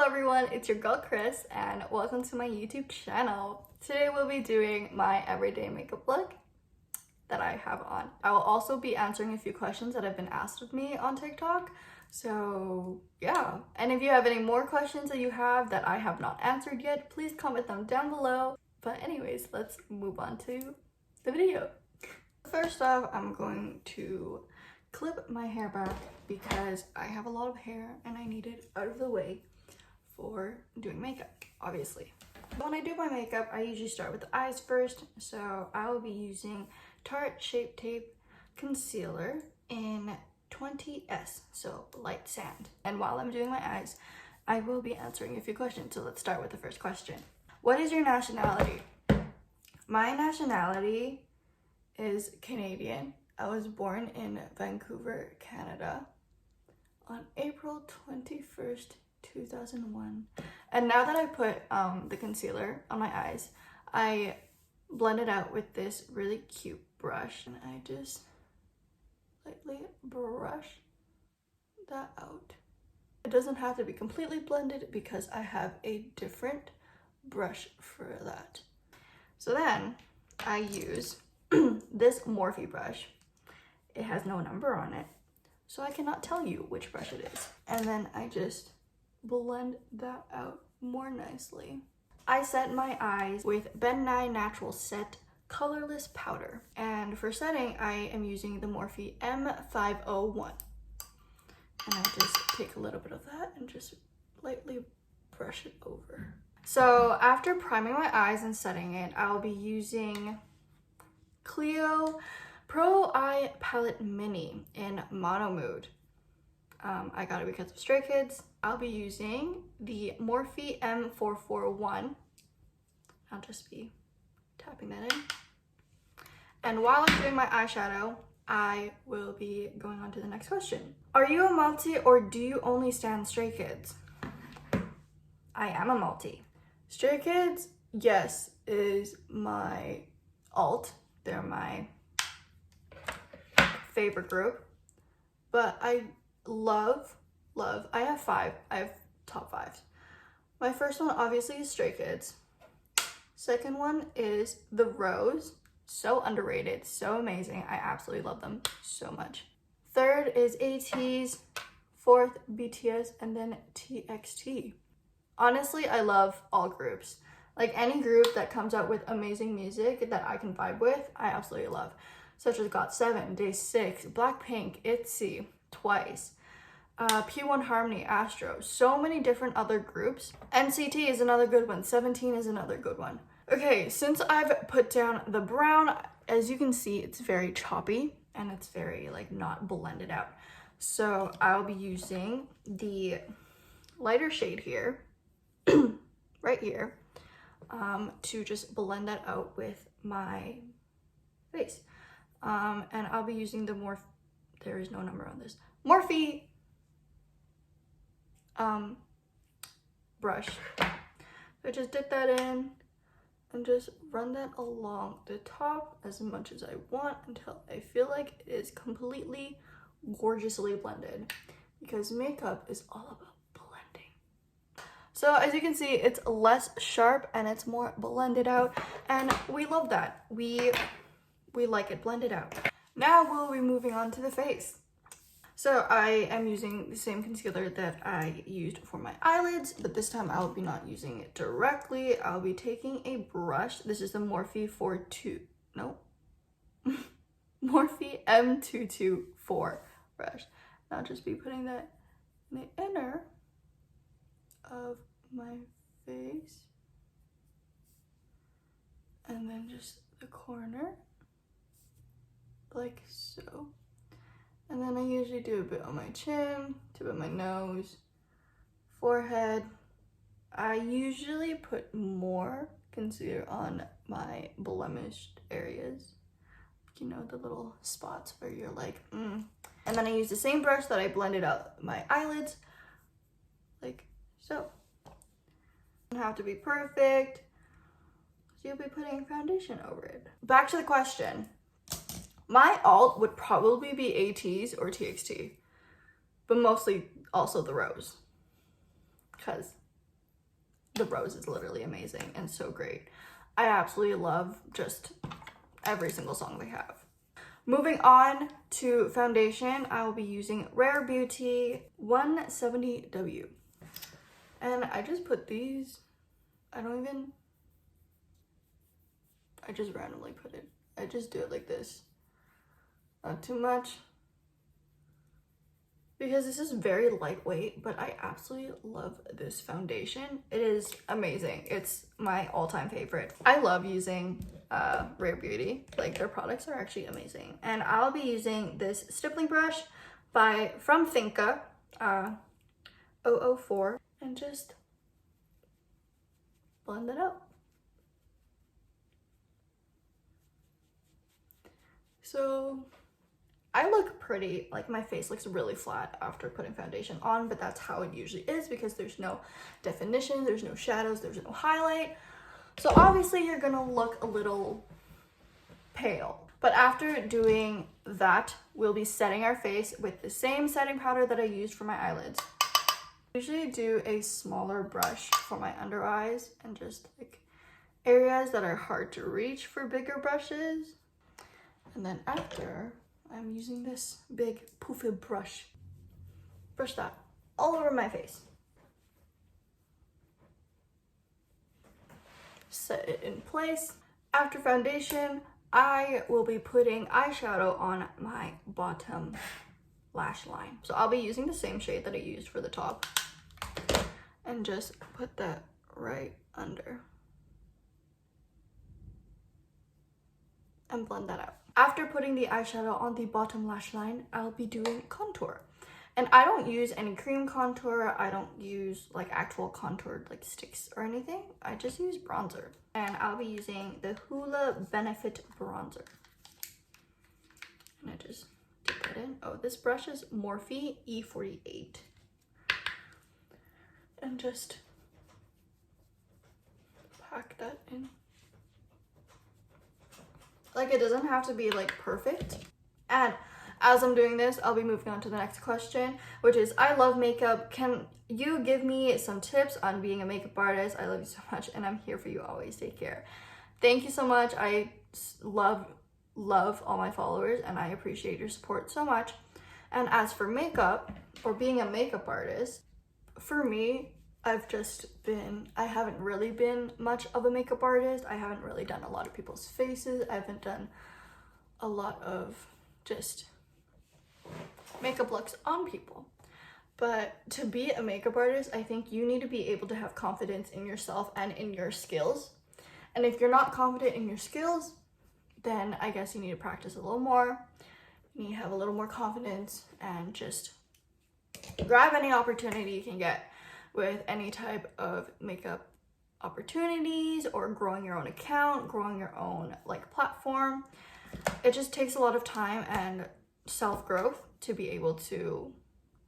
everyone, it's your girl Kris and welcome to my YouTube channel. Today we'll be doing my everyday makeup look that I have on. I will also be answering a few questions that have been asked of me on TikTok. So yeah, and if you have any more questions that you have that I have not answered yet, please comment them down below. But anyways, let's move on to the video. First off, I'm going to clip my hair back because I have a lot of hair and I need it out of the way for doing makeup, obviously. When I do my makeup, I usually start with the eyes first, so I will be using Tarte Shape Tape Concealer in 20S, so light sand. And while I'm doing my eyes, I will be answering a few questions, so let's start with the first question. What is your nationality? My nationality is Canadian. I was born in Vancouver, Canada on April 21st, 2001. And now that I put the concealer on my eyes, I blend it out with this really cute brush and I just lightly brush that out. It doesn't have to be completely blended because I have a different brush for that. So then I use this Morphe brush. It has no number on it, so I cannot tell you which brush it is. And then I just blend that out more nicely. I set my eyes with Ben Nye Natural Set Colorless Powder. And for setting, I am using the Morphe M501. And I just take a little bit of that and just lightly brush it over. So after priming my eyes and setting it, I'll be using Clio Pro Eye Palette Mini in Mono Mood. I got it because of Stray Kids. I'll be using the Morphe M441. I'll just be tapping that in. And while I'm doing my eyeshadow, I will be going on to the next question. Are you a multi or do you only stan Stray Kids? I am a multi. Stray Kids, yes, is my alt. They're my favorite group, but I love, I have top fives. My first one obviously is Stray Kids. Second one is The Rose. So underrated, so amazing. I absolutely love them so much. Third is Ateez. Fourth, BTS, and then TXT. Honestly, I love all groups. Like any group that comes out with amazing music that I can vibe with, I absolutely love. Such as GOT7, Day6, Blackpink, Itzy, Twice, P1 Harmony, Astro, so many different other groups. NCT is another good one. 17 is another good one. Okay, since I've put down the brown, as you can see, it's very choppy and it's very like not blended out. So I'll be using the lighter shade here, right here, to just blend that out with my face. And I'll be using the there is no number on this, Morphe brush. So just dip that in and just run that along the top as much as I want until I feel like it is completely gorgeously blended, because makeup is all about blending. So as you can see, it's less sharp and it's more blended out, and we love that. We like it blended out. Now we'll be moving on to the face. So I am using the same concealer that I used for my eyelids, but this time I'll be not using it directly. I'll be taking a brush. This is the Morphe Morphe M224 brush. And I'll just be putting that in the inner of my face. And then just the corner, like so. And then I usually do a bit on my chin, a bit on my nose, forehead. I usually put more concealer on my blemished areas. You know, the little spots where you're like, And then I use the same brush that I blended out my eyelids, like so. Doesn't have to be perfect, so you'll be putting foundation over it. Back to the question. My alt would probably be Ateez or TXT, but mostly also The Rose, because the rose is literally amazing and so great. I absolutely love just every single song they have. Moving on to foundation, I will be using Rare Beauty 170W. And I just put these, I just randomly put it. I just do it like this. Not too much. Because this is very lightweight, but I absolutely love this foundation. It is amazing. It's my all-time favorite. I love using Rare Beauty. Like, their products are actually amazing. And I'll be using this stippling brush from Finca 004 and just blend it out. So I look pretty, like my face looks really flat after putting foundation on, but that's how it usually is because there's no definition, there's no shadows, there's no highlight. So obviously you're gonna look a little pale. But after doing that, we'll be setting our face with the same setting powder that I used for my eyelids. I usually do a smaller brush for my under eyes and just like areas that are hard to reach for bigger brushes. And then after, I'm using this big poofy brush. Brush that all over my face. Set it in place. After foundation, I will be putting eyeshadow on my bottom lash line. So I'll be using the same shade that I used for the top and just put that right under and blend that out. After putting the eyeshadow on the bottom lash line, I'll be doing contour. And I don't use any cream contour. I don't use like actual contoured like sticks or anything. I just use bronzer. And I'll be using the Hoola Benefit Bronzer. And I just dip that in. Oh, this brush is Morphe E48. And just pack that in. Like, it doesn't have to be like perfect. And as I'm doing this, I'll be moving on to the next question, which is, I love makeup. Can you give me some tips on being a makeup artist? I love you so much and I'm here for you always. Take care. Thank you so much. I love all my followers and I appreciate your support so much. And as for makeup or being a makeup artist, for me, I haven't really been much of a makeup artist. I haven't really done a lot of people's faces. I haven't done a lot of just makeup looks on people. But to be a makeup artist, I think you need to be able to have confidence in yourself and in your skills. And if you're not confident in your skills, then I guess you need to practice a little more. You need to have a little more confidence and just grab any opportunity you can get with any type of makeup opportunities or growing your own account, growing your own like platform. It just takes a lot of time and self-growth to be able to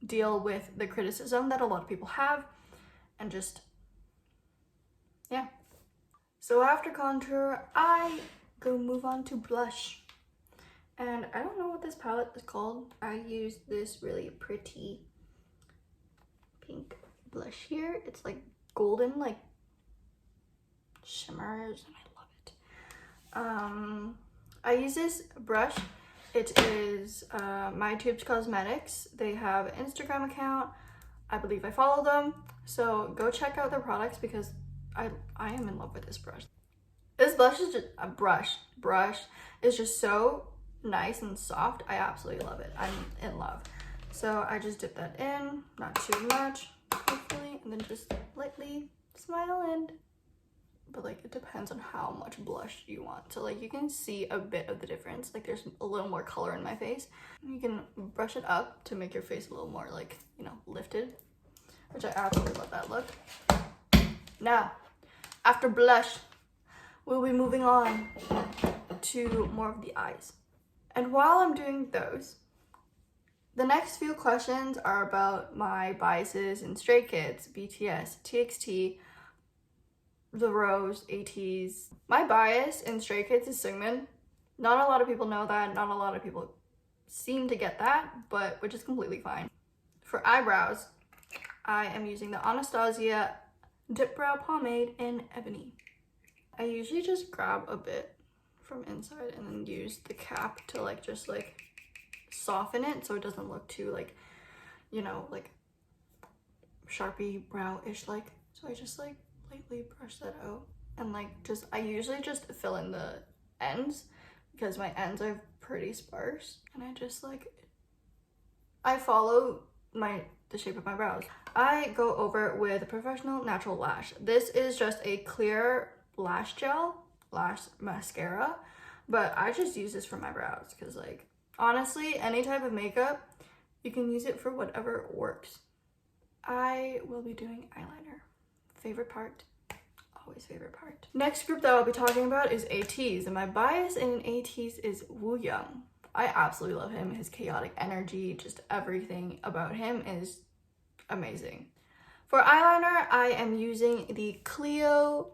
deal with the criticism that a lot of people have and just, yeah. So after contour, I go move on to blush. And I don't know what this palette is called. I use this really pretty pink blush here. It's like golden, like shimmers, and I love it. I use this brush. It is My Tubes Cosmetics. They have an Instagram account. I believe I follow them. So go check out their products because I am in love with this brush. This blush is just a brush is just so nice and soft. I absolutely love it. I'm in love. So I just dip that in, not too much, hopefully, and then just lightly smile and, but like it depends on how much blush you want. So like you can see a bit of the difference. Like there's a little more color in my face. You can brush it up to make your face a little more like, you know, lifted, which I absolutely love that look. Now, after blush, we'll be moving on to more of the eyes. And while I'm doing those, the next few questions are about my biases in Stray Kids, BTS, TXT, The Rose, Ateez. My bias in Stray Kids is Seungmin. Not a lot of people know that. Not a lot of people seem to get that, but which is completely fine. For eyebrows, I am using the Anastasia Dip Brow Pomade in Ebony. I usually just grab a bit from inside and then use the cap to like just like soften it so it doesn't look too like, you know, like Sharpie brow-ish like. So I just like lightly brush that out and like just, I usually just fill in the ends because my ends are pretty sparse, and I just like, I follow the shape of my brows. I go over with Professional Natural Lash. This is just a clear lash gel, lash mascara, but I just use this for my brows because like honestly any type of makeup you can use it for whatever works. I will be doing eyeliner. Favorite part, always favorite part. Next group that I'll be talking about is Ateez, and my bias in Ateez is Wooyoung. I absolutely love him. His chaotic energy, just everything about him is amazing. For eyeliner, I am using the Clio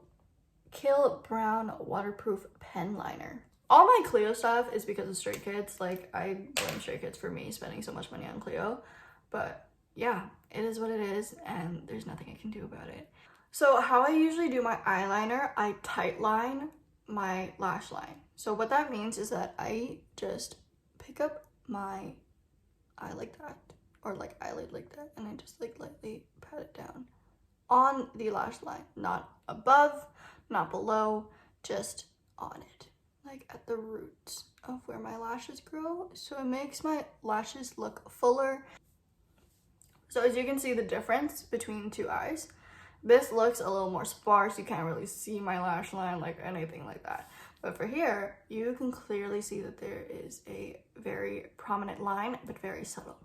Kill Brown Waterproof Pen Liner. All my Clio stuff is because of Stray Kids. Like, I blame Stray Kids for me spending so much money on Clio. But yeah, it is what it is, and there's nothing I can do about it. So how I usually do my eyeliner, I tight line my lash line. So what that means is that I just pick up my eye like that, or like eyelid like that, and I just like lightly pat it down on the lash line, not above, not below, just on it, like at the roots of where my lashes grow. So it makes my lashes look fuller. So as you can see the difference between two eyes, this looks a little more sparse. You can't really see my lash line like anything like that. But for here, you can clearly see that there is a very prominent line, but very subtle.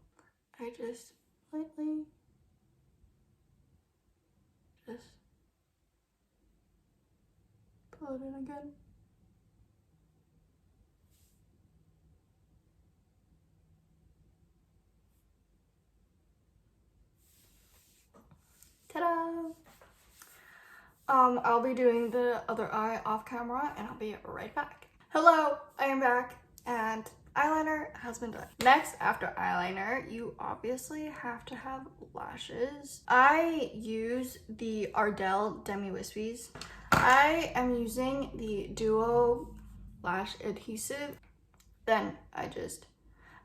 I just lightly just pull it in again. Ta-da! I'll be doing the other eye off camera and I'll be right back. Hello, I am back and eyeliner has been done. Next, after eyeliner, you obviously have to have lashes. I use the Ardell Demi Wispies. I am using the Duo Lash Adhesive. Then I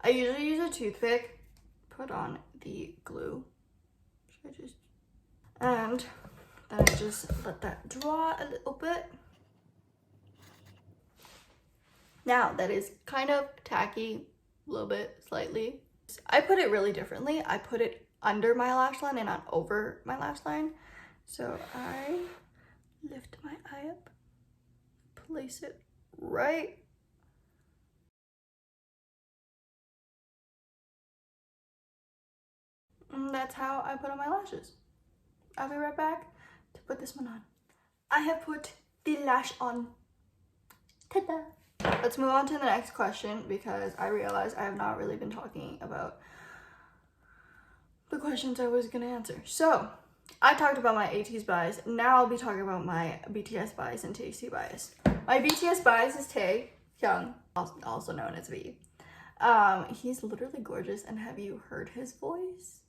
usually use a toothpick, put on the glue. And then I just let that dry a little bit. Now that is kind of tacky, a little bit, slightly. I put it really differently. I put it under my lash line and not over my lash line. So I lift my eye up, place it right. And that's how I put on my lashes. I'll be right back to put this one on. I have put the lash on. Ta-da! Let's move on to the next question because I realize I have not really been talking about the questions I was gonna answer. So, I talked about my Ateez bias. Now I'll be talking about my BTS bias and TXT bias. My BTS bias is Taehyung, also known as V. He's literally gorgeous, and have you heard his voice?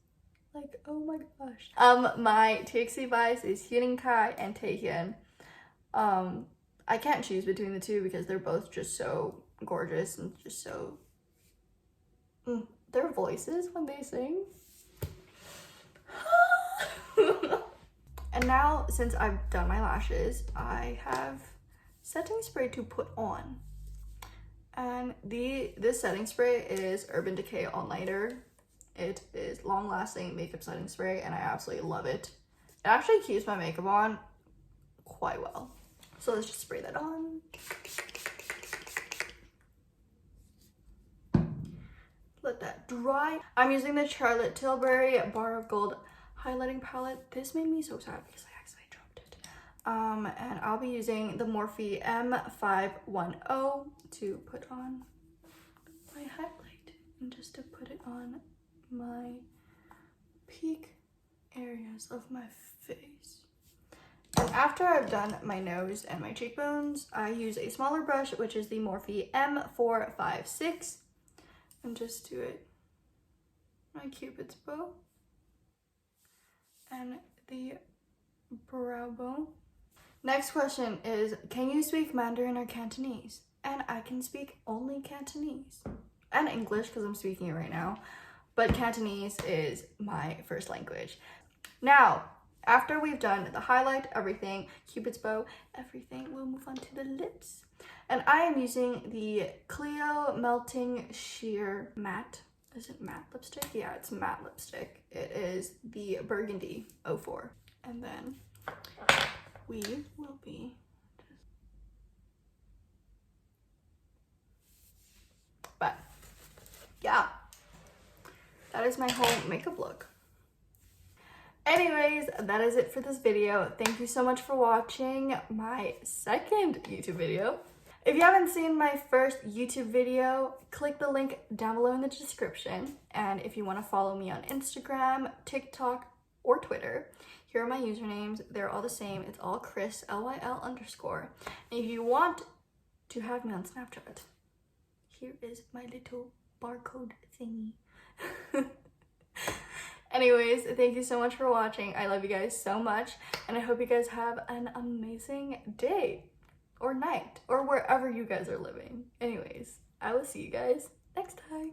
Like, oh my gosh. My TXT bias is Hyun Kai and Taehyun. I can't choose between the two because they're both just so gorgeous and just so... their voices when they sing. And now, since I've done my lashes, I have setting spray to put on. And this setting spray is Urban Decay All Nighter. It is long-lasting makeup setting spray and I absolutely love it. It actually keeps my makeup on quite well. So let's just spray that on. Let that dry. I'm using the Charlotte Tilbury Bar of Gold highlighting palette. This made me so sad because I accidentally dropped it. And I'll be using the Morphe M510 to put on my highlight and just to put it on my peak areas of my face. And after I've done my nose and my cheekbones, I use a smaller brush, which is the Morphe M456, and just do it my Cupid's bow and the Bravo. Next question is, can you speak Mandarin or Cantonese? And I can speak only Cantonese. And English, because I'm speaking it right now. But Cantonese is my first language. Now, after we've done the highlight, everything, Cupid's bow, everything, we'll move on to the lips. And I am using the Clio Melting Sheer Matte. Is it matte lipstick? Yeah, it's matte lipstick. It is the Burgundy 04. And then we will be but yeah, that is my whole makeup look. Anyways, that is it for this video. Thank you so much for watching my second YouTube video. If you haven't seen my first YouTube video, click the link down below in the description. And if you want to follow me on Instagram, TikTok, or Twitter, here are my usernames. They're all the same. It's all Kris, LYL_. And if you want to have me on Snapchat, here is my little barcode thingy. Anyways, thank you so much for watching. I love you guys so much. And I hope you guys have an amazing day or night or wherever you guys are living. Anyways, I will see you guys next time.